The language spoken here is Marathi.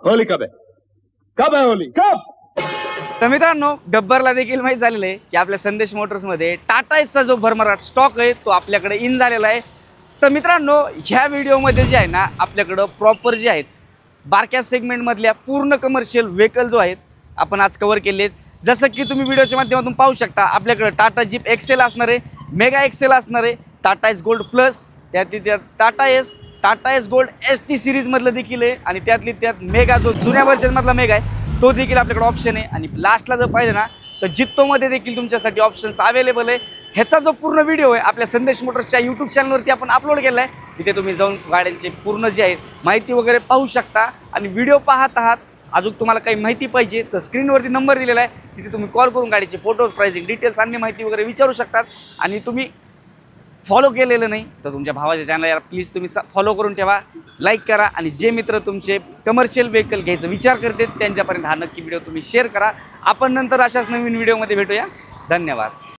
होली कब है? कब है होली? कब? तर मित्रांनो, गब्बरला देखील माहीत झालेलं आहे की आपल्या संदेश मोटर्समध्ये टाटा एसचा जो भरमराठ स्टॉक आहे तो आपल्याकडे इन झालेला आहे। तर मित्रांनो, ह्या व्हिडिओमध्ये जे आहे ना, आपल्याकडं प्रॉपर जे आहेत बारक्या सेगमेंटमधल्या पूर्ण कमर्शियल व्हेकल जो आहेत आपण आज कव्हर केले आहेत। जसं की तुम्ही व्हिडिओच्या माध्यमातून पाहू शकता, आपल्याकडे टाटा जीप एक्सेल असणार आहे, मेगा एक्सेल असणार आहे, टाटा एस गोल्ड प्लस, त्यात टाटा एस गोल्ड ST सिरीजमधलं देखील आहे आणि त्यात मेगा जो जुन्या व्हर्जनमधला मेगा आहे तो देखील आपल्याकडे ऑप्शन आहे। आणि लास्टला जर पाहिजे ना तर जित्तोमध्ये देखील तुमच्यासाठी ऑप्शन्स अवेलेबल आहे। ह्याचा जो पूर्ण व्हिडिओ आहे आपल्या संदेश मोटर्सच्या यूट्यूब चॅनलवरती आपण अपलोड केला आहे। तिथे तुम्ही जाऊन गाड्यांचे पूर्ण जे आहे माहिती वगैरे पाहू शकता। आणि व्हिडिओ पाहत आहात, अजून तुम्हाला काही माहिती पाहिजे तर स्क्रीनवरती नंबर दिलेला आहे, तिथे तुम्ही कॉल करून गाडीचे फोटोज, प्राइसिंग डिटेल्स, अन्य माहिती वगैरे विचारू शकतात। आणि तुम्ही फॉलो केलेलं नाही तर तुमच्या भावाच्या चॅनल यार प्लीज तुम्ही फॉलो करून ठेवा, लाईक करा। आणि जे मित्र तुमचे कमर्शियल व्हेकल घ्यायचा विचार करते त्यांच्यापर्यंत हा नक्की व्हिडिओ तुम्ही शेअर करा। आपण नंतर अशाच नवीन व्हिडिओमध्ये भेटूया। धन्यवाद।